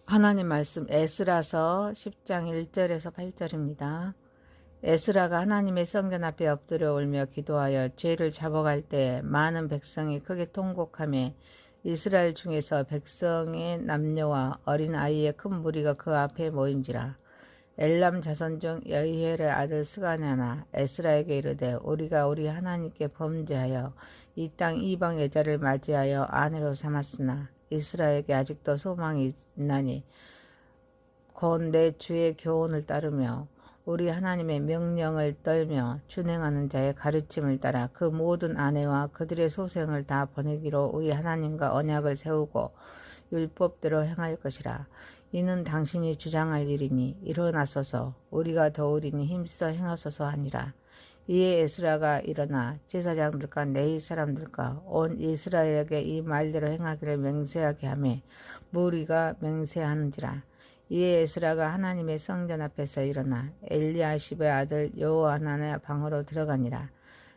하나님 말씀 에스라서 10장 1절에서 8절입니다. 에스라가 하나님의 성전 앞에 엎드려 울며 기도하여 죄를 잡아갈 때 많은 백성이 크게 통곡하며 이스라엘 중에서 백성의 남녀와 어린 아이의 큰 무리가 그 앞에 모인지라. 엘람 자손 중 여이엘의 아들 스가냐나 에스라에게 이르되 우리가 우리 하나님께 범죄하여 이 땅 이방 여자를 맞이하여 아내로 삼았으나 이스라엘에게 아직도 소망이 있나니 곧 내 주의 교훈을 따르며 우리 하나님의 명령을 떨며 준행하는 자의 가르침을 따라 그 모든 아내와 그들의 소생을 다 보내기로 우리 하나님과 언약을 세우고 율법대로 행할 것이라. 이는 당신이 주장할 일이니 일어나소서 우리가 도우리니 힘써 행하소서 하니라. 이에 에스라가 일어나 제사장들과 레위 사람들과 온 이스라엘에게 이 말대로 행하기를 맹세하게 하며 무리가 맹세하는지라. 이에 에스라가 하나님의 성전 앞에서 일어나 엘리야십의 아들 여호하난의 방으로 들어가니라.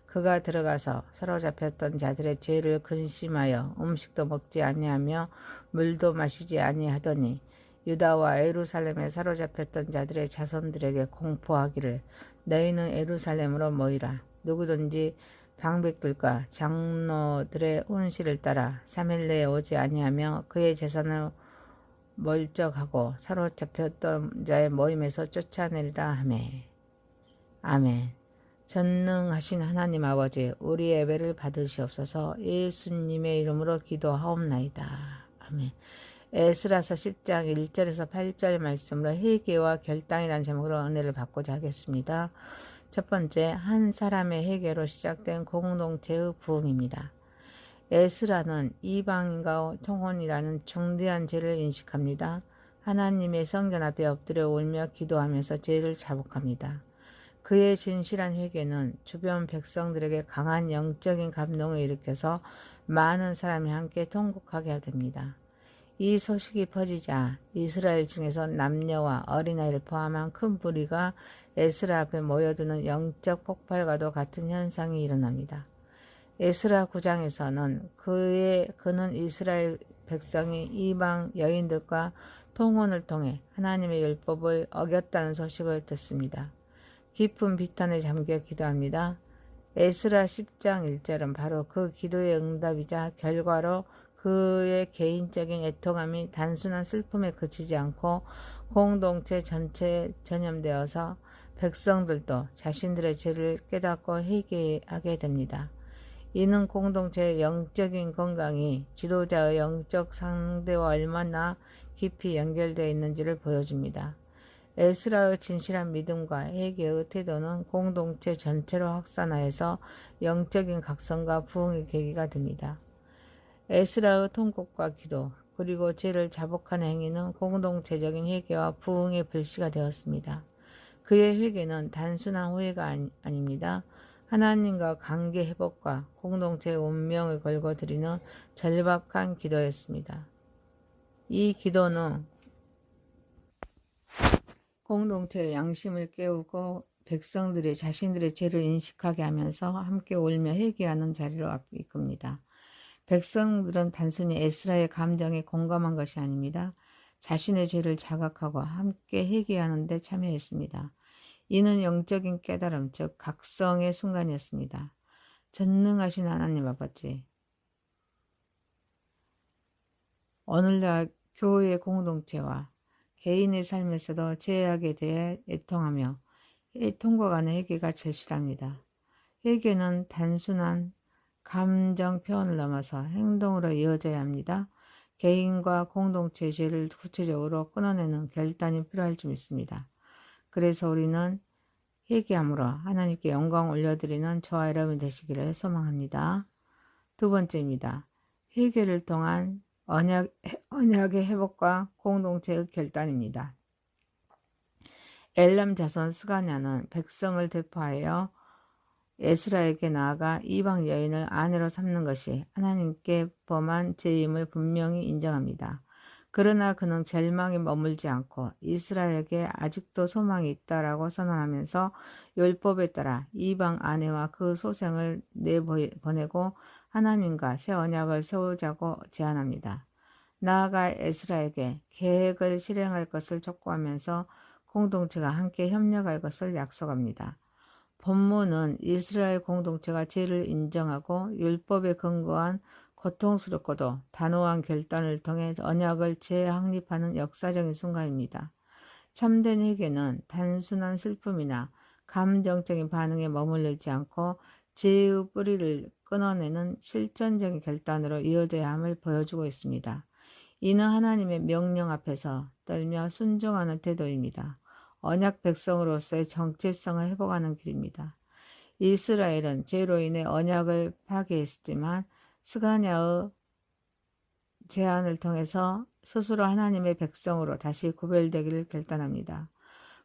그가 들어가서 사로잡혔던 자들의 죄를 근심하여 음식도 먹지 아니하며 물도 마시지 아니하더니 유다와 예루살렘에 사로잡혔던 자들의 자손들에게 공포하기를 너희는 예루살렘으로 모이라. 누구든지 방백들과 장로들의 온실을 따라 3일 내에 오지 아니하며 그의 재산을 멀적하고 사로잡혔던 자의 모임에서 쫓아내리라 하매. 아멘. 전능하신 하나님 아버지, 우리 예배를 받으시옵소서. 예수님의 이름으로 기도하옵나이다. 아멘. 에스라서 10장 1절에서 8절 말씀으로 회개와 결단이라는 제목으로 은혜를 받고자 하겠습니다. 첫 번째, 한 사람의 회개로 시작된 공동체의 부흥입니다. 에스라는 이방인과 통혼이라는 중대한 죄를 인식합니다. 하나님의 성전 앞에 엎드려 울며 기도하면서 죄를 자복합니다. 그의 진실한 회개는 주변 백성들에게 강한 영적인 감동을 일으켜서 많은 사람이 함께 통곡하게 됩니다. 이 소식이 퍼지자 이스라엘 중에서 남녀와 어린아이를 포함한 큰 무리가 에스라 앞에 모여드는 영적 폭발과도 같은 현상이 일어납니다. 에스라 9장에서는 그는 이스라엘 백성이 이방 여인들과 통혼을 통해 하나님의 율법을 어겼다는 소식을 듣습니다. 깊은 비탄에 잠겨 기도합니다. 에스라 10장 1절은 바로 그 기도의 응답이자 결과로 그의 개인적인 애통함이 단순한 슬픔에 그치지 않고 공동체 전체에 전염되어서 백성들도 자신들의 죄를 깨닫고 회개하게 됩니다. 이는 공동체의 영적인 건강이 지도자의 영적 상대와 얼마나 깊이 연결되어 있는지를 보여줍니다. 에스라의 진실한 믿음과 회개의 태도는 공동체 전체로 확산하여서 영적인 각성과 부흥의 계기가 됩니다. 에스라의 통곡과 기도 그리고 죄를 자복하는 행위는 공동체적인 회개와 부흥의 불씨가 되었습니다. 그의 회개는 단순한 후회가 아닙니다. 하나님과 관계 회복과 공동체의 운명을 걸고 드리는 절박한 기도였습니다. 이 기도는 공동체의 양심을 깨우고 백성들이 자신들의 죄를 인식하게 하면서 함께 울며 회개하는 자리로 이끕니다. 백성들은 단순히 에스라의 감정에 공감한 것이 아닙니다. 자신의 죄를 자각하고 함께 회개하는 데 참여했습니다. 이는 영적인 깨달음, 즉 각성의 순간이었습니다. 전능하신 하나님 아버지, 오늘날 교회의 공동체와 개인의 삶에서도 죄악에 대해 애통하며 애통과 간의 회개가 절실합니다. 회개는 단순한 감정 표현을 넘어서 행동으로 이어져야 합니다. 개인과 공동체의 죄를 구체적으로 끊어내는 결단이 필요할 줄 믿습니다. 그래서 우리는 회개함으로 하나님께 영광 올려드리는 저와 여러분 되시기를 소망합니다. 두 번째입니다. 회개를 통한 언약의 회복과 공동체의 결단입니다. 엘람 자손 스가냐는 백성을 대표하여 에스라에게 나아가 이방 여인을 아내로 삼는 것이 하나님께 범한 죄임을 분명히 인정합니다. 그러나 그는 절망에 머물지 않고 이스라엘에게 아직도 소망이 있다라고 선언하면서 율법에 따라 이방 아내와 그 소생을 내보내고 하나님과 새 언약을 세우자고 제안합니다. 나아가 에스라에게 계획을 실행할 것을 촉구하면서 공동체가 함께 협력할 것을 약속합니다. 본문은 이스라엘 공동체가 죄를 인정하고 율법에 근거한 고통스럽고도 단호한 결단을 통해 언약을 재확립하는 역사적인 순간입니다. 참된 회개는 단순한 슬픔이나 감정적인 반응에 머무르지 않고 죄의 뿌리를 끊어내는 실천적인 결단으로 이어져야 함을 보여주고 있습니다. 이는 하나님의 명령 앞에서 떨며 순종하는 태도입니다. 언약 백성으로서의 정체성을 회복하는 길입니다. 이스라엘은 죄로 인해 언약을 파괴했지만 스가랴의 제안을 통해서 스스로 하나님의 백성으로 다시 구별되기를 결단합니다.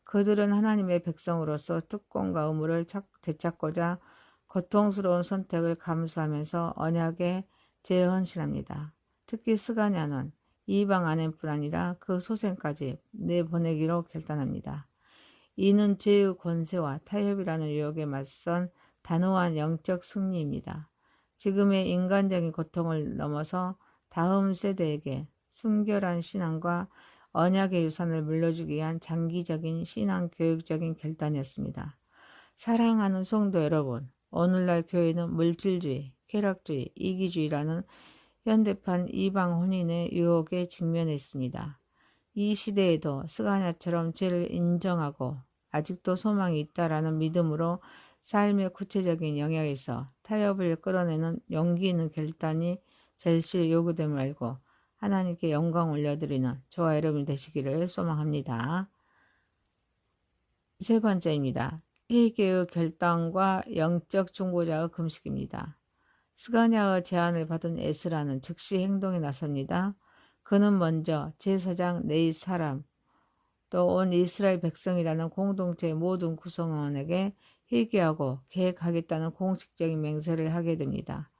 그들은 하나님의 백성으로서 특권과 의무를 되찾고자 고통스러운 선택을 감수하면서 언약에 재헌신합니다. 특히 스가랴는 이방 아내뿐 아니라 그 소생까지 내보내기로 결단합니다. 이는 죄의 권세와 타협이라는 유혹에 맞선 단호한 영적 승리입니다. 지금의 인간적인 고통을 넘어서 다음 세대에게 순결한 신앙과 언약의 유산을 물려주기 위한 장기적인 신앙 교육적인 결단이었습니다. 사랑하는 성도 여러분, 오늘날 교회는 물질주의, 쾌락주의, 이기주의라는 현대판 이방 혼인의 유혹에 직면해 있습니다. 이 시대에도 스가랴처럼 죄를 인정하고 아직도 소망이 있다라는 믿음으로 삶의 구체적인 영역에서 타협을 끌어내는 용기 있는 결단이 절실히 요구됨을 알고 하나님께 영광 올려드리는 저와 여러분이 되시기를 소망합니다. 세 번째입니다. 회개의 결단과 영적 중보자의 금식입니다. 스가랴의 제안을 받은 에스라는 즉시 행동에 나섭니다. 그는 먼저 제사장 네 사람 또 온 이스라엘 백성이라는 공동체의 모든 구성원에게 회개하고 계획하겠다는 공식적인 맹세를 하게 됩니다.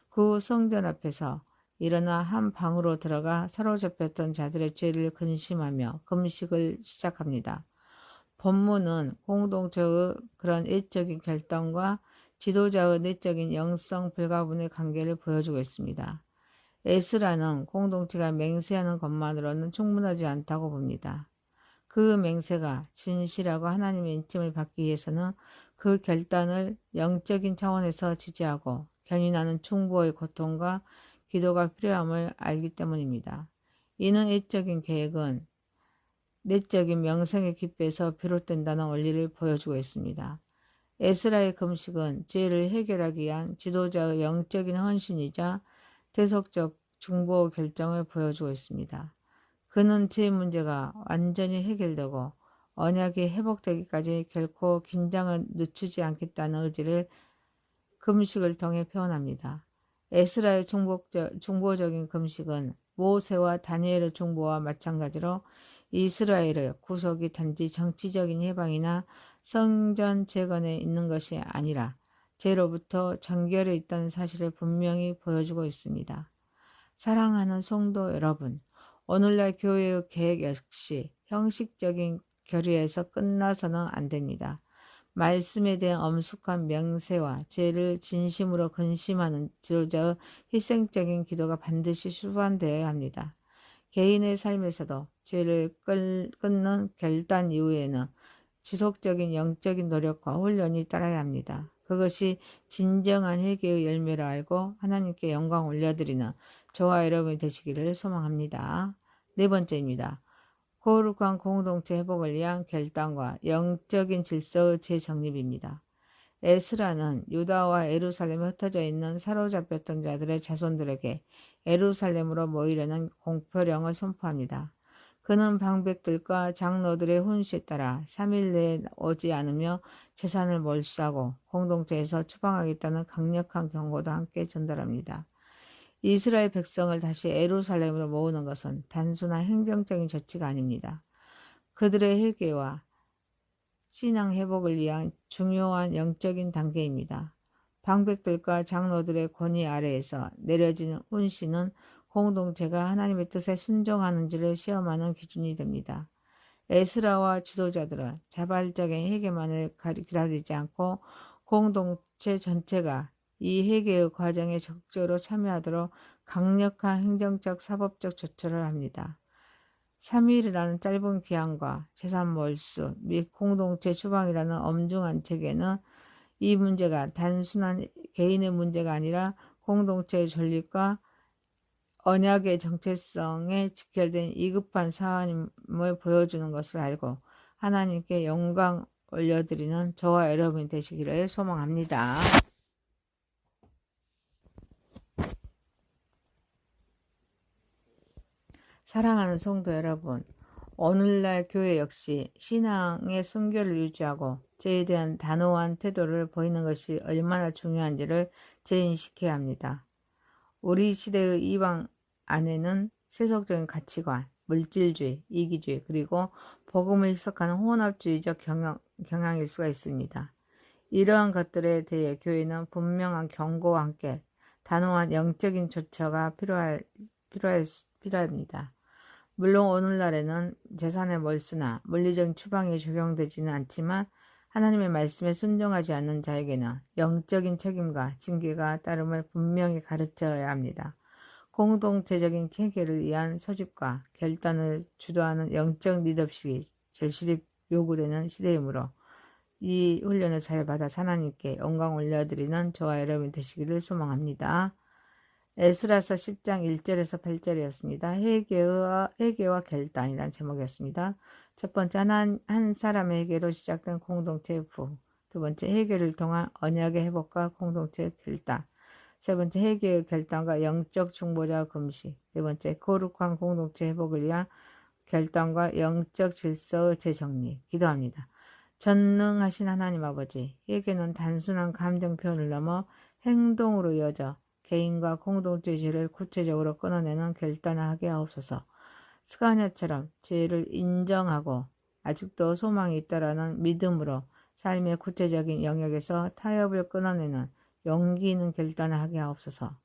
그 성전 앞에서 일어나 한 방으로 들어가 사로잡혔던 자들의 죄를 근심하며 금식을 시작합니다. 본문은 공동체의 그런 애적인 결단과 지도자의 내적인 영성 불가분의 관계를 보여주고 있습니다. 에스라는 공동체가 맹세하는 것만으로는 충분하지 않다고 봅니다. 그 맹세가 진실하고 하나님의 인침을 받기 위해서는 그 결단을 영적인 차원에서 지지하고 견인하는 중보의 고통과 기도가 필요함을 알기 때문입니다. 이는 애적인 계획은 내적인 명성의 기쁨에서 비롯된다는 원리를 보여주고 있습니다. 에스라의 금식은 죄를 해결하기 위한 지도자의 영적인 헌신이자 대속적 중보 결정을 보여주고 있습니다. 그는 죄 문제가 완전히 해결되고 언약이 회복되기까지 결코 긴장을 늦추지 않겠다는 의지를 금식을 통해 표현합니다. 에스라의 중보적인 금식은 모세와 다니엘의 중보와 마찬가지로 이스라엘의 구속이 단지 정치적인 해방이나 성전 재건에 있는 것이 아니라 죄로부터 정결해 있다는 사실을 분명히 보여주고 있습니다. 사랑하는 성도 여러분, 오늘날 교회의 계획 역시 형식적인 결의에서 끝나서는 안 됩니다. 말씀에 대한 엄숙한 명세와 죄를 진심으로 근심하는 지도자의 희생적인 기도가 반드시 수반되어야 합니다. 개인의 삶에서도 죄를 끊는 결단 이후에는 지속적인 영적인 노력과 훈련이 따라야 합니다. 그것이 진정한 회개의 열매를 알고 하나님께 영광 올려드리는 저와 여러분이 되시기를 소망합니다. 네 번째입니다. 거룩한 공동체 회복을 위한 결단과 영적인 질서의 재정립입니다. 에스라는 유다와 예루살렘에 흩어져 있는 사로잡혔던 자들의 자손들에게 예루살렘으로 모이려는 공표령을 선포합니다. 그는 방백들과 장로들의 훈시에 따라 3일 내에 오지 않으며 재산을 몰수하고 공동체에서 추방하겠다는 강력한 경고도 함께 전달합니다. 이스라엘 백성을 다시 예루살렘으로 모으는 것은 단순한 행정적인 조치가 아닙니다. 그들의 회개와 신앙 회복을 위한 중요한 영적인 단계입니다. 방백들과 장로들의 권위 아래에서 내려지는 훈시는 공동체가 하나님의 뜻에 순종하는지를 시험하는 기준이 됩니다. 에스라와 지도자들은 자발적인 회개만을 기다리지 않고 공동체 전체가 이 회개의 과정에 적극적으로 참여하도록 강력한 행정적 사법적 조처를 합니다. 3일이라는 짧은 기한과 재산 몰수 및 공동체 추방이라는 엄중한 체계는 이 문제가 단순한 개인의 문제가 아니라 공동체의 존립과 언약의 정체성에 직결된 위급한 사안임을 보여주는 것을 알고 하나님께 영광 올려드리는 저와 여러분이 되시기를 소망합니다. 사랑하는 성도 여러분, 오늘날 교회 역시 신앙의 순결을 유지하고 죄에 대한 단호한 태도를 보이는 것이 얼마나 중요한지를 재인식해야 합니다. 우리 시대의 이방 안에는 세속적인 가치관, 물질주의, 이기주의, 그리고 복음을 희석하는 혼합주의적 경향일 수가 있습니다. 이러한 것들에 대해 교회는 분명한 경고와 함께 단호한 영적인 조처가 필요합니다. 물론 오늘날에는 재산의 몰수나 물리적인 추방이 적용되지는 않지만 하나님의 말씀에 순종하지 않는 자에게는 영적인 책임과 징계가 따름을 분명히 가르쳐야 합니다. 공동체적인 해결을 위한 소집과 결단을 주도하는 영적 리더십이 절실히 요구되는 시대이므로 이 훈련을 잘 받아 하나님께 영광 올려드리는 저와 여러분 되시기를 소망합니다. 에스라서 10장 1절에서 8절이었습니다. 회개와 결단이라는 제목이었습니다. 첫 번째, 한 사람의 회개로 시작된 공동체의 부흥. 두 번째, 회개를 통한 언약의 회복과 공동체의 결단. 세 번째, 회개의 결단과 영적 중보자 금식. 네 번째, 거룩한 공동체 회복을 위한 결단과 영적 질서의 재정리. 기도합니다. 전능하신 하나님 아버지, 회개는 단순한 감정 표현을 넘어 행동으로 이어져 개인과 공동체 죄를 구체적으로 끊어내는 결단을 하게 하옵소서. 스가랴처럼 죄를 인정하고 아직도 소망이 있다라는 믿음으로 삶의 구체적인 영역에서 타협을 끊어내는 용기 있는 결단을 하게 하옵소서.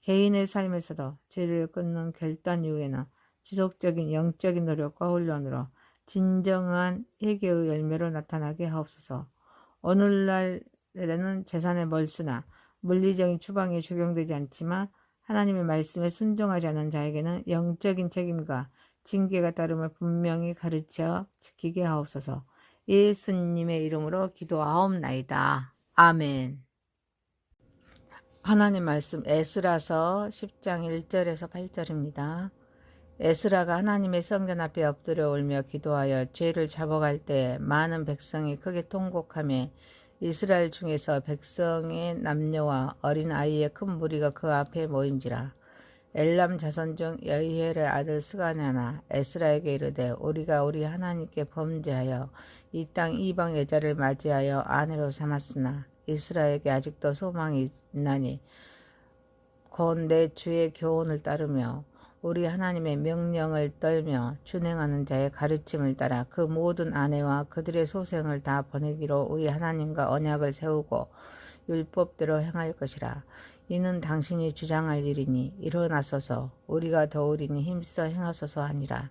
개인의 삶에서도 죄를 끊는 결단 이후에는 지속적인 영적인 노력과 훈련으로 진정한 회개의 열매로 나타나게 하옵소서. 오늘날에는 재산의 몰수나 물리적인 추방이 적용되지 않지만 하나님의 말씀에 순종하지 않는 자에게는 영적인 책임과 징계가 따름을 분명히 가르쳐 지키게 하옵소서. 예수님의 이름으로 기도하옵나이다. 아멘. 하나님 말씀 에스라서 10장 1절에서 8절입니다. 에스라가 하나님의 성전 앞에 엎드려 울며 기도하여 죄를 잡아갈 때 많은 백성이 크게 통곡하며 이스라엘 중에서 백성의 남녀와 어린 아이의 큰 무리가 그 앞에 모인지라. 엘람 자손 중 여이헬의 아들 스가냐나 에스라에게 이르되 우리가 우리 하나님께 범죄하여 이 땅 이방 여자를 맞이하여 아내로 삼았으나 이스라엘에게 아직도 소망이 있나니 곧 내 주의 교훈을 따르며 우리 하나님의 명령을 떨며 준행하는 자의 가르침을 따라 그 모든 아내와 그들의 소생을 다 보내기로 우리 하나님과 언약을 세우고 율법대로 행할 것이라. 이는 당신이 주장할 일이니 일어나소서 우리가 도우리니 힘써 행하소서 하니라.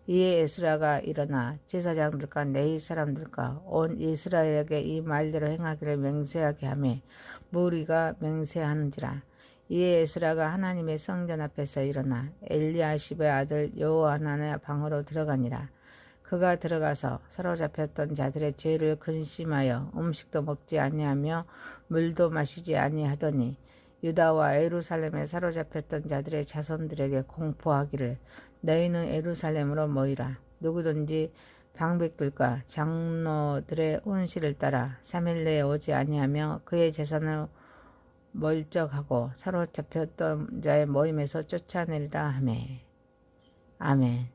이에 에스라가 일어나 제사장들과 레위 사람들과 온 이스라엘에게 이 말대로 행하기를 맹세하게 하며 무리가 맹세하는지라. 이에 에스라가 하나님의 성전 앞에서 일어나 엘리야십의 아들 여호하난의 방으로 들어가니라. 그가 들어가서 사로잡혔던 자들의 죄를 근심하여 음식도 먹지 아니하며 물도 마시지 아니하더니 유다와 예루살렘에 사로잡혔던 자들의 자손들에게 공포하기를 너희는 예루살렘으로 모이라. 누구든지 방백들과 장로들의 온실을 따라 3일 내에 오지 아니하며 그의 재산을 멀적하고 사로잡혔던 자의 모임에서 쫓아내리라 하매. 아멘.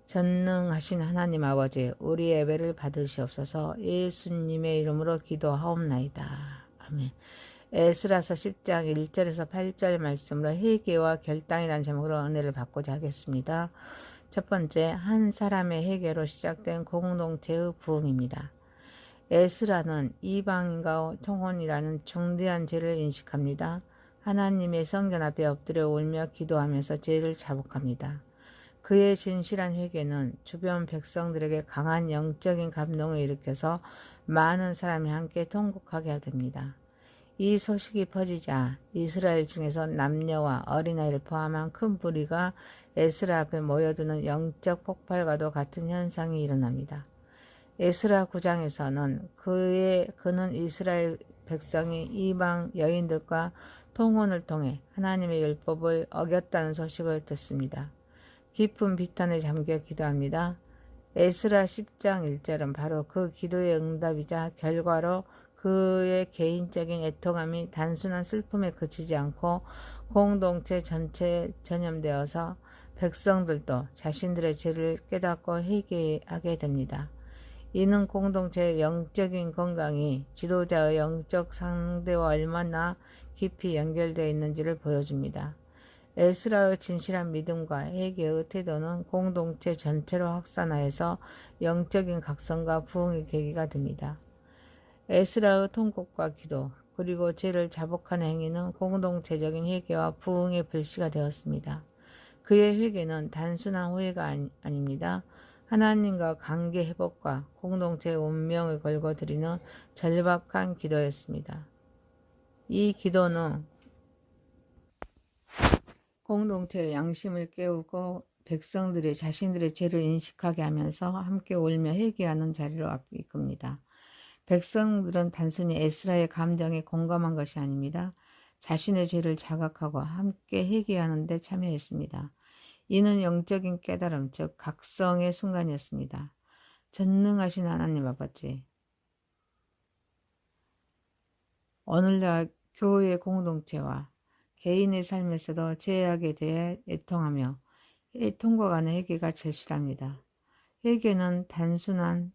전능하신 하나님 아버지, 우리 예배를 받으시옵소서. 예수님의 이름으로 기도하옵나이다. 아멘. 에스라서 10장 1절에서 8절 말씀으로 회개와 결단이라는 제목으로 은혜를 받고자 하겠습니다. 첫 번째, 한 사람의 회개로 시작된 공동체의 부흥입니다. 에스라는 이방인과 통혼이라는 중대한 죄를 인식합니다. 하나님의 성전 앞에 엎드려 울며 기도하면서 죄를 자복합니다. 그의 진실한 회개는 주변 백성들에게 강한 영적인 감동을 일으켜서 많은 사람이 함께 통곡하게 됩니다. 이 소식이 퍼지자 이스라엘 중에서 남녀와 어린아이를 포함한 큰 무리가 에스라 앞에 모여드는 영적 폭발과도 같은 현상이 일어납니다. 에스라 9장에서는 그는 이스라엘 백성이 이방 여인들과 통혼을 통해 하나님의 율법을 어겼다는 소식을 듣습니다. 깊은 비탄에 잠겨 기도합니다. 에스라 10장 1절은 바로 그 기도의 응답이자 결과로 그의 개인적인 애통함이 단순한 슬픔에 그치지 않고 공동체 전체에 전염되어서 백성들도 자신들의 죄를 깨닫고 회개하게 됩니다. 이는 공동체의 영적인 건강이 지도자의 영적 상대와 얼마나 깊이 연결되어 있는지를 보여줍니다. 에스라의 진실한 믿음과 회개의 태도는 공동체 전체로 확산하여서 영적인 각성과 부흥의 계기가 됩니다. 에스라의 통곡과 기도 그리고 죄를 자복하는 행위는 공동체적인 회개와 부흥의 불씨가 되었습니다. 그의 회개는 단순한 후회가 아닙니다. 하나님과 관계 회복과 공동체의 운명을 걸고 드리는 절박한 기도였습니다. 이 기도는 공동체의 양심을 깨우고 백성들이 자신들의 죄를 인식하게 하면서 함께 울며 회개하는 자리로 이끕니다. 백성들은 단순히 에스라의 감정에 공감한 것이 아닙니다. 자신의 죄를 자각하고 함께 회개하는 데 참여했습니다. 이는 영적인 깨달음, 즉 각성의 순간이었습니다. 전능하신 하나님 아버지, 오늘날 교회의 공동체와 개인의 삶에서도 죄악에 대해 애통하며 통곡하는 회개가 절실합니다. 회개는 단순한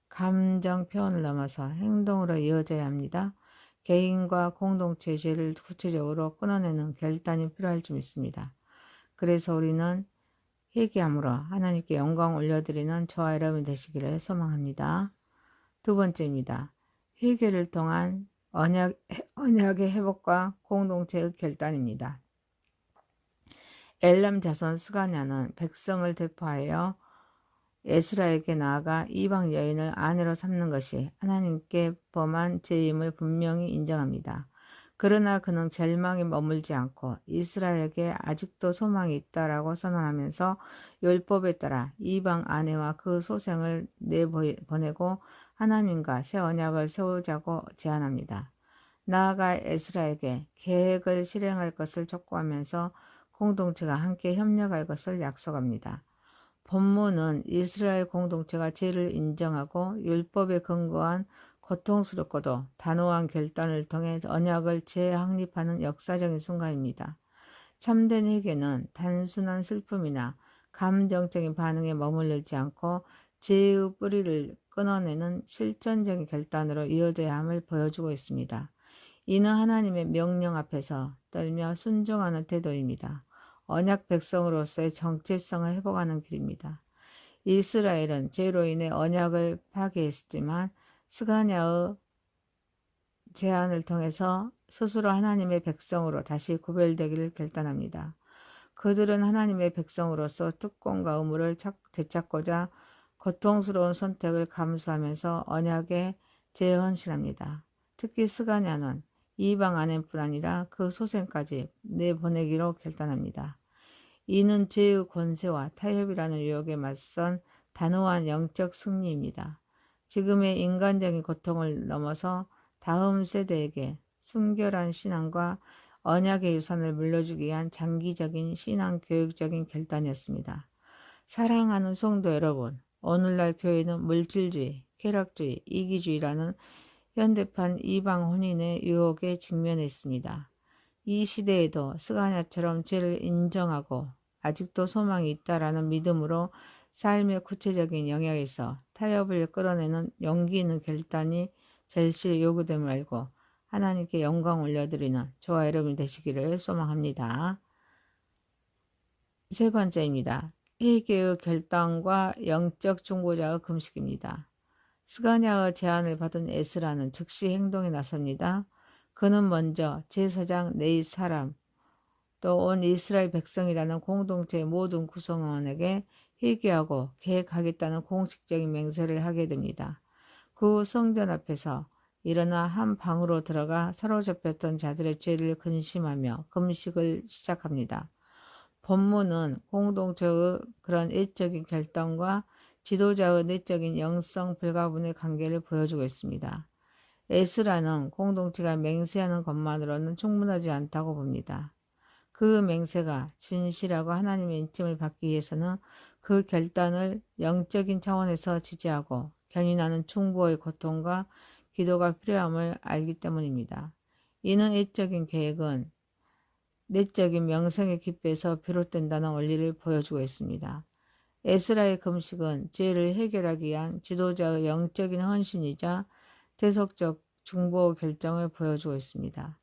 감정 표현을 넘어서 행동으로 이어져야 합니다. 개인과 공동체의 죄를 구체적으로 끊어내는 결단이 필요할 줄 믿습니다. 그래서 우리는 회개함으로 하나님께 영광 올려드리는 저와 여러분 되시기를 소망합니다. 두 번째입니다. 회개를 통한 언약의 회복과 공동체의 결단입니다. 엘람 자손 스가냐는 백성을 대표하여 에스라에게 나아가 이방 여인을 아내로 삼는 것이 하나님께 범한 죄임을 분명히 인정합니다. 그러나 그는 절망에 머물지 않고 이스라엘에게 아직도 소망이 있다라고 선언하면서 율법에 따라 이방 아내와 그 소생을 내보내고 하나님과 새 언약을 세우자고 제안합니다. 나아가 에스라에게 계획을 실행할 것을 촉구하면서 공동체가 함께 협력할 것을 약속합니다. 본문은 이스라엘 공동체가 죄를 인정하고 율법에 근거한 고통스럽고도 단호한 결단을 통해 언약을 재확립하는 역사적인 순간입니다. 참된 회개는 단순한 슬픔이나 감정적인 반응에 머무르지 않고 죄의 뿌리를 끊어내는 실천적인 결단으로 이어져야 함을 보여주고 있습니다. 이는 하나님의 명령 앞에서 떨며 순종하는 태도입니다. 언약 백성으로서의 정체성을 회복하는 길입니다. 이스라엘은 죄로 인해 언약을 파괴했지만 스가냐의 제안을 통해서 스스로 하나님의 백성으로 다시 구별되기를 결단합니다. 그들은 하나님의 백성으로서 특권과 의무를 되찾고자 고통스러운 선택을 감수하면서 언약에 재헌신합니다. 특히 스가냐는 이방 아내뿐 아니라 그 소생까지 내보내기로 결단합니다. 이는 죄의 권세와 타협이라는 유혹에 맞선 단호한 영적 승리입니다. 지금의 인간적인 고통을 넘어서 다음 세대에게 순결한 신앙과 언약의 유산을 물려주기 위한 장기적인 신앙 교육적인 결단이었습니다. 사랑하는 성도 여러분, 오늘날 교회는 물질주의, 쾌락주의, 이기주의라는 현대판 이방 혼인의 유혹에 직면해 있습니다. 이 시대에도 스가냐처럼 죄를 인정하고 아직도 소망이 있다라는 믿음으로 삶의 구체적인 영역에서 타협을 끌어내는 용기 있는 결단이 절실히 요구됨을 알고 하나님께 영광 올려드리는 저와 여러분이 되시기를 소망합니다. 세 번째입니다. 회개의 결단과 영적 중보자의 금식입니다. 스가냐의 제안을 받은 에스라는 즉시 행동에 나섭니다. 그는 먼저 제사장 네 사람 또 온 이스라엘 백성이라는 공동체의 모든 구성원에게 회개하고 계획하겠다는 공식적인 맹세를 하게 됩니다. 그 성전 앞에서 일어나 한 방으로 들어가 사로잡혔던 자들의 죄를 근심하며 금식을 시작합니다. 본문은 공동체의 그런 애적인 결단과 지도자의 내적인 영성 불가분의 관계를 보여주고 있습니다. 에스라는 공동체가 맹세하는 것만으로는 충분하지 않다고 봅니다. 그 맹세가 진실하고 하나님의 인침을 받기 위해서는 그 결단을 영적인 차원에서 지지하고 견인하는 충고의 고통과 기도가 필요함을 알기 때문입니다. 이는 애적인 계획은 내적인 명성의 깊이에서 비롯된다는 원리를 보여주고 있습니다. 에스라의 금식은 죄를 해결하기 위한 지도자의 영적인 헌신이자 대속적 중보 결정을 보여주고 있습니다.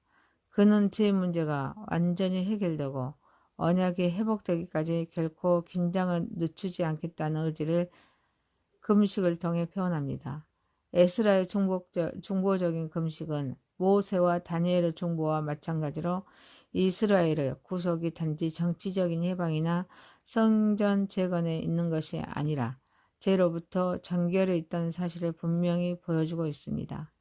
그는 죄 문제가 완전히 해결되고 언약이 회복되기까지 결코 긴장을 늦추지 않겠다는 의지를 금식을 통해 표현합니다. 에스라의 중보적인 금식은 모세와 다니엘의 중보와 마찬가지로 이스라엘의 구속이 단지 정치적인 해방이나 성전 재건에 있는 것이 아니라 죄로부터 정결해 있다는 사실을 분명히 보여주고 있습니다.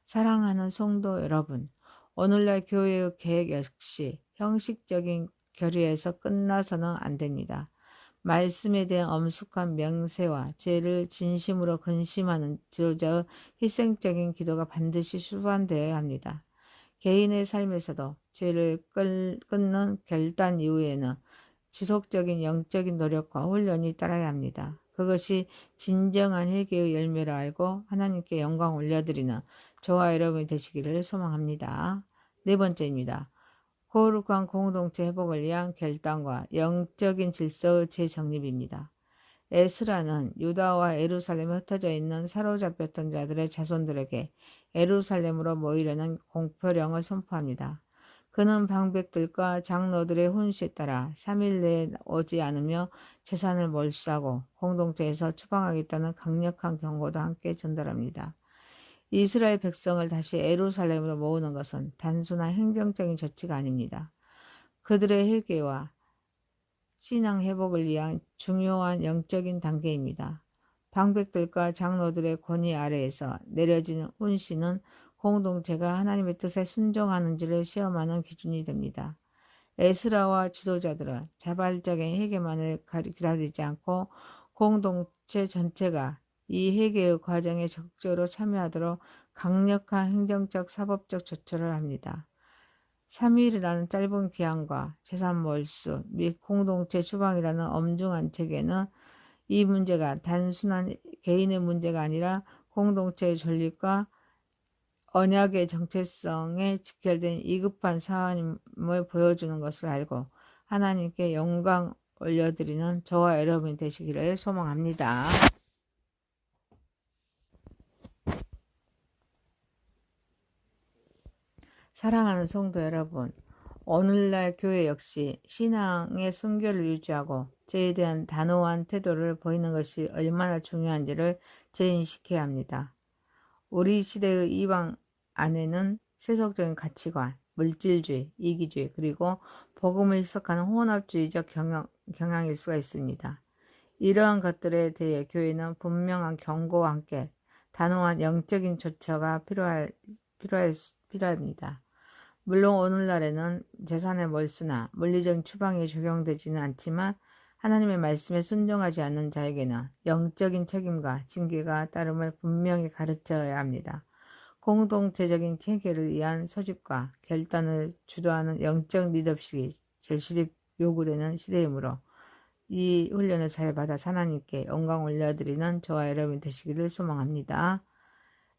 사랑하는 성도 여러분, 오늘날 교회의 계획 역시 형식적인 결의에서 끝나서는 안 됩니다. 말씀에 대한 엄숙한 명세와 죄를 진심으로 근심하는 지도자의 희생적인 기도가 반드시 수반되어야 합니다. 개인의 삶에서도 죄를 끊는 결단 이후에는 지속적인 영적인 노력과 훈련이 따라야 합니다. 그것이 진정한 회개의 열매를 알고 하나님께 영광 올려드리는 저와 여러분이 되시기를 소망합니다. 네 번째입니다. 거룩한 공동체 회복을 위한 결단과 영적인 질서의 재정립입니다. 에스라는 유다와 예루살렘에 흩어져 있는 사로잡혔던 자들의 자손들에게 예루살렘으로 모이려는 공표령을 선포합니다. 그는 방백들과 장로들의 훈시에 따라 3일 내에 오지 않으며 재산을 몰수하고 공동체에서 추방하겠다는 강력한 경고도 함께 전달합니다. 이스라엘 백성을 다시 예루살렘으로 모으는 것은 단순한 행정적인 조치가 아닙니다. 그들의 회개와 신앙 회복을 위한 중요한 영적인 단계입니다. 방백들과 장로들의 권위 아래에서 내려지는 훈시는 공동체가 하나님의 뜻에 순종하는지를 시험하는 기준이 됩니다. 에스라와 지도자들은 자발적인 회개만을 기다리지 않고 공동체 전체가 이 회개의 과정에 적극적으로 참여하도록 강력한 행정적 사법적 조처를 합니다. 3일이라는 짧은 기한과 재산 몰수 및 공동체 추방이라는 엄중한 체계는 이 문제가 단순한 개인의 문제가 아니라 공동체의 존립과 언약의 정체성에 직결된 위급한 사안임을 보여주는 것을 알고 하나님께 영광 올려드리는 저와 여러분이 되시기를 소망합니다. 사랑하는 성도 여러분, 오늘날 교회 역시 신앙의 순결을 유지하고 죄에 대한 단호한 태도를 보이는 것이 얼마나 중요한지를 재인식해야 합니다. 우리 시대의 이방 안에는 세속적인 가치관, 물질주의, 이기주의, 그리고 복음을 희석하는 혼합주의적 경향일 수가 있습니다. 이러한 것들에 대해 교회는 분명한 경고와 함께 단호한 영적인 조처가 필요합니다. 물론 오늘날에는 재산의 몰수나 물리적인 추방이 적용되지는 않지만 하나님의 말씀에 순종하지 않는 자에게는 영적인 책임과 징계가 따름을 분명히 가르쳐야 합니다. 공동체적인 회개를 위한 소집과 결단을 주도하는 영적 리더십이 절실히 요구되는 시대이므로 이 훈련을 잘 받아 하나님께 영광 올려드리는 저와 여러분 되시기를 소망합니다.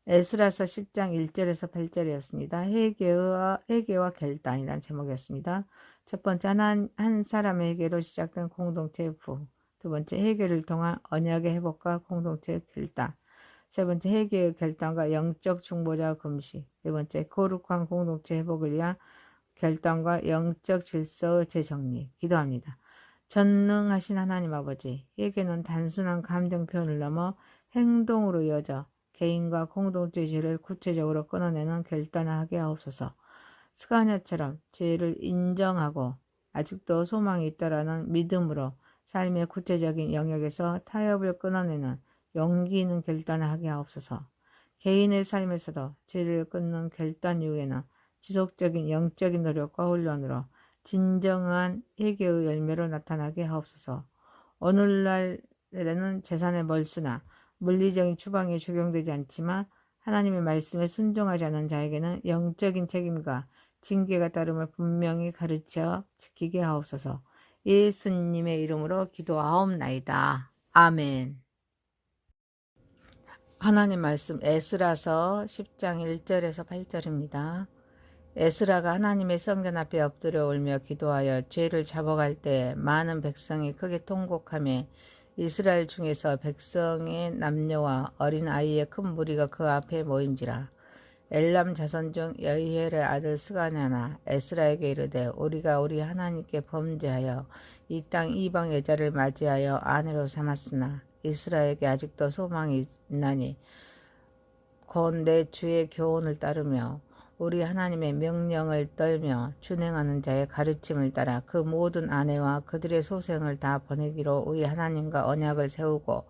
에스라서 10장 1절에서 8절이었습니다. 회개와 결단이라는 제목이었습니다. 첫 번째, 한 사람의 회개로 시작된 공동체의 부. 두 번째, 회개를 통한 언약의 회복과 공동체의 결단. 세 번째, 회개의 결단과 영적 중보자 금식. 네 번째, 거룩한 공동체 회복을 위한 결단과 영적 질서의 재정리. 기도합니다. 전능하신 하나님 아버지, 회개는 단순한 감정 표현을 넘어 행동으로 이어져 개인과 공동체 죄를 구체적으로 끊어내는 결단을 하게 하옵소서. 스가랴처럼 죄를 인정하고 아직도 소망이 있다라는 믿음으로 삶의 구체적인 영역에서 타협을 끊어내는 용기 있는 결단을 하게 하옵소서. 개인의 삶에서도 죄를 끊는 결단 이후에는 지속적인 영적인 노력과 훈련으로 진정한 회개의 열매로 나타나게 하옵소서. 오늘날에는 재산의 몰수나 물리적인 추방이 적용되지 않지만 하나님의 말씀에 순종하지 않은 자에게는 영적인 책임과 징계가 따름을 분명히 가르쳐 지키게 하옵소서. 예수님의 이름으로 기도하옵나이다. 아멘. 하나님 말씀 에스라서 10장 1절에서 8절입니다. 에스라가 하나님의 성전 앞에 엎드려 울며 기도하여 죄를 잡아갈 때 많은 백성이 크게 통곡하며 이스라엘 중에서 백성의 남녀와 어린 아이의 큰 무리가 그 앞에 모인지라. 엘람 자손 중 여이엘의 아들 스가냐나 에스라에게 이르되 우리가 우리 하나님께 범죄하여 이 땅 이방 여자를 맞이하여 아내로 삼았으나 이스라엘에게 아직도 소망이 있나니 곧 내 주의 교훈을 따르며 우리 하나님의 명령을 떨며 준행하는 자의 가르침을 따라 그 모든 아내와 그들의 소생을 다 보내기로 우리 하나님과 언약을 세우고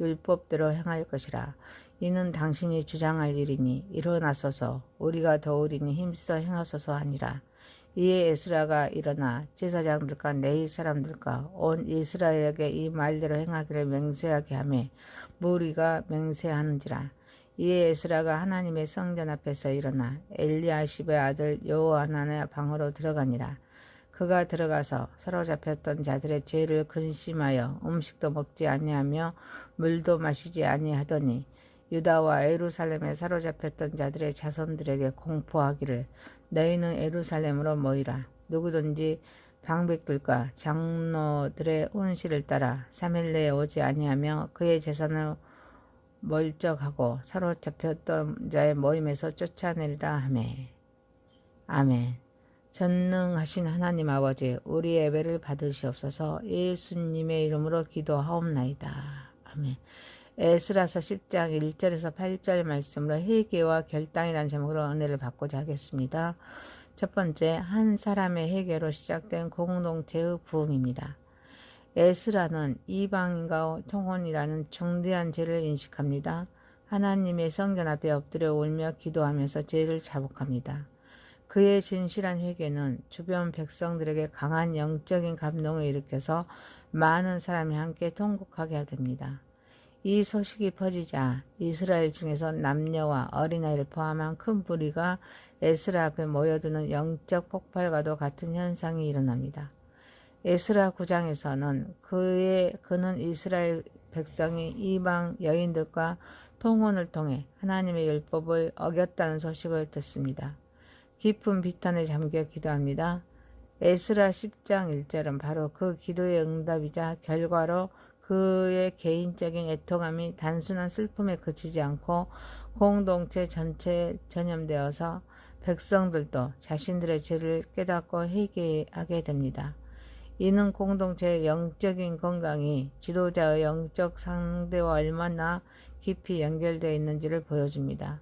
율법대로 행할 것이라. 이는 당신이 주장할 일이니 일어나소서 우리가 도우리니 힘써 행하소서 하니라. 이에 에스라가 일어나 제사장들과 레위 사람들과 온 이스라엘에게 이 말대로 행하기를 맹세하게 하며 무리가 맹세하는지라. 이에 에스라가 하나님의 성전 앞에서 일어나 엘리야십의 아들 여호하난의 방으로 들어가니라. 그가 들어가서 사로잡혔던 자들의 죄를 근심하여 음식도 먹지 아니하며 물도 마시지 아니하더니 유다와 예루살렘에 사로잡혔던 자들의 자손들에게 공포하기를 너희는 예루살렘으로 모이라. 누구든지 방백들과 장로들의 온실을 따라 3일 내에 오지 아니하며 그의 재산을 멀적하고 사로잡혔던 자의 모임에서 쫓아내리라 하매. 아멘. 전능하신 하나님 아버지, 우리 예배를 받으시옵소서. 예수님의 이름으로 기도하옵나이다. 아멘. 에스라서 10장 1절에서 8절 말씀으로 회개와 결단이라는 제목으로 은혜를 받고자 하겠습니다. 첫 번째, 한 사람의 회개로 시작된 공동체의 부흥입니다. 에스라는 이방인과 통혼이라는 중대한 죄를 인식합니다. 하나님의 성전 앞에 엎드려 울며 기도하면서 죄를 자복합니다. 그의 진실한 회개는 주변 백성들에게 강한 영적인 감동을 일으켜서 많은 사람이 함께 통곡하게 됩니다. 이 소식이 퍼지자 이스라엘 중에서 남녀와 어린아이를 포함한 큰 무리가 에스라 앞에 모여드는 영적 폭발과도 같은 현상이 일어납니다. 에스라 9장에서는 그는 이스라엘 백성이 이방 여인들과 통혼을 통해 하나님의 율법을 어겼다는 소식을 듣습니다. 깊은 비탄에 잠겨 기도합니다. 에스라 10장 1절은 바로 그 기도의 응답이자 결과로 그의 개인적인 애통함이 단순한 슬픔에 그치지 않고 공동체 전체에 전염되어서 백성들도 자신들의 죄를 깨닫고 회개하게 됩니다. 이는 공동체의 영적인 건강이 지도자의 영적 상대와 얼마나 깊이 연결되어 있는지를 보여줍니다.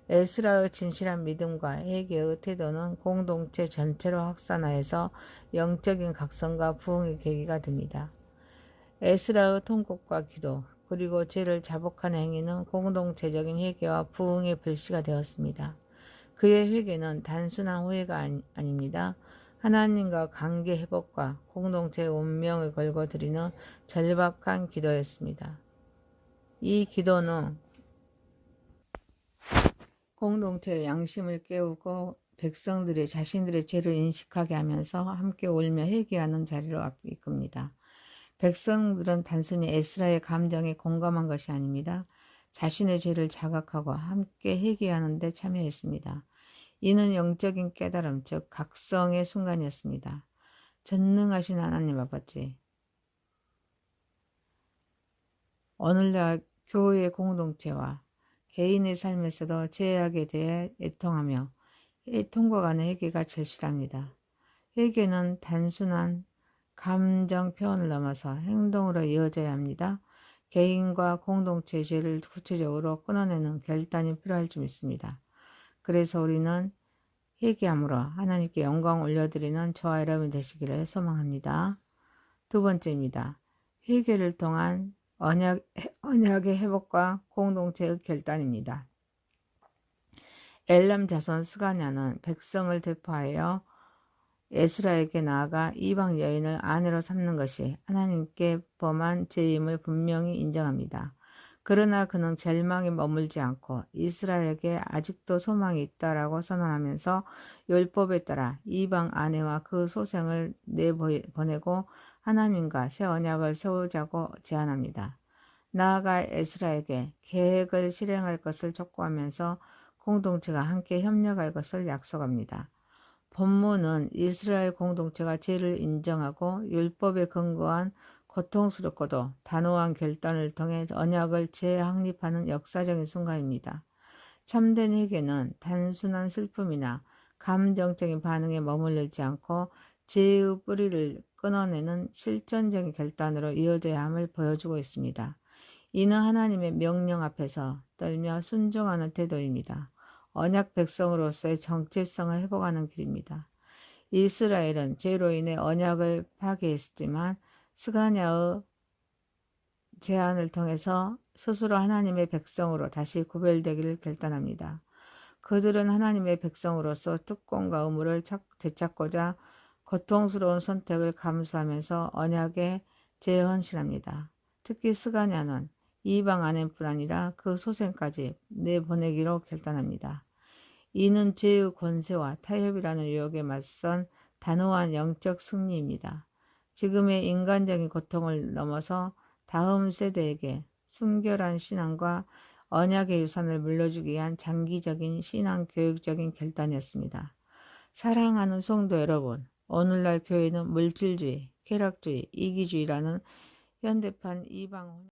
에스라의 진실한 믿음과 회개의 태도는 공동체 전체로 확산하여서 영적인 각성과 부흥의 계기가 됩니다. 에스라의 통곡과 기도 그리고 죄를 자복하는 행위는 공동체적인 회개와 부흥의 불씨가 되었습니다. 그의 회개는 단순한 후회가 아닙니다. 하나님과 관계 회복과 공동체의 운명을 걸고 드리는 절박한 기도였습니다. 이 기도는 공동체의 양심을 깨우고 백성들이 자신들의 죄를 인식하게 하면서 함께 울며 회개하는 자리로 이끕니다. 백성들은 단순히 에스라의 감정에 공감한 것이 아닙니다. 자신의 죄를 자각하고 함께 회개하는 데 참여했습니다. 이는 영적인 깨달음, 즉 각성의 순간이었습니다. 전능하신 하나님 아버지, 오늘날 교회의 공동체와 개인의 삶에서도 죄악에 대해 애통하며 통과 간의 회개가 절실합니다. 회개는 단순한 감정 표현을 넘어서 행동으로 이어져야 합니다. 개인과 공동체의 죄를 구체적으로 끊어내는 결단이 필요할 줄 믿습니다. 그래서 우리는 회개함으로 하나님께 영광 올려드리는 저와 여러분 되시기를 소망합니다. 두 번째입니다. 회개를 통한 언약의 회복과 공동체의 결단입니다. 엘람 자손 스가냐는 백성을 대표하여 에스라에게 나아가 이방 여인을 아내로 삼는 것이 하나님께 범한 죄임을 분명히 인정합니다. 그러나 그는 절망에 머물지 않고 이스라엘에게 아직도 소망이 있다라고 선언하면서 율법에 따라 이방 아내와 그 소생을 내보내고 하나님과 새 언약을 세우자고 제안합니다. 나아가 에스라에게 계획을 실행할 것을 촉구하면서 공동체가 함께 협력할 것을 약속합니다. 본문은 이스라엘 공동체가 죄를 인정하고 율법에 근거한 고통스럽고도 단호한 결단을 통해 언약을 재확립하는 역사적인 순간입니다. 참된 회개는 단순한 슬픔이나 감정적인 반응에 머무르지 않고 죄의 뿌리를 끊어내는 실천적인 결단으로 이어져야 함을 보여주고 있습니다. 이는 하나님의 명령 앞에서 떨며 순종하는 태도입니다. 언약 백성으로서의 정체성을 회복하는 길입니다. 이스라엘은 죄로 인해 언약을 파괴했지만 스가냐의 제안을 통해서 스스로 하나님의 백성으로 다시 구별되기를 결단합니다. 그들은 하나님의 백성으로서 특권과 의무를 되찾고자 고통스러운 선택을 감수하면서 언약에 재헌신합니다. 특히 스가냐는 이방 아내뿐 아니라 그 소생까지 내보내기로 결단합니다. 이는 죄의 권세와 타협이라는 유혹에 맞선 단호한 영적 승리입니다. 지금의 인간적인 고통을 넘어서 다음 세대에게 순결한 신앙과 언약의 유산을 물려주기 위한 장기적인 신앙 교육적인 결단이었습니다. 사랑하는 성도 여러분, 오늘날 교회는 물질주의, 쾌락주의, 이기주의라는 현대판 이방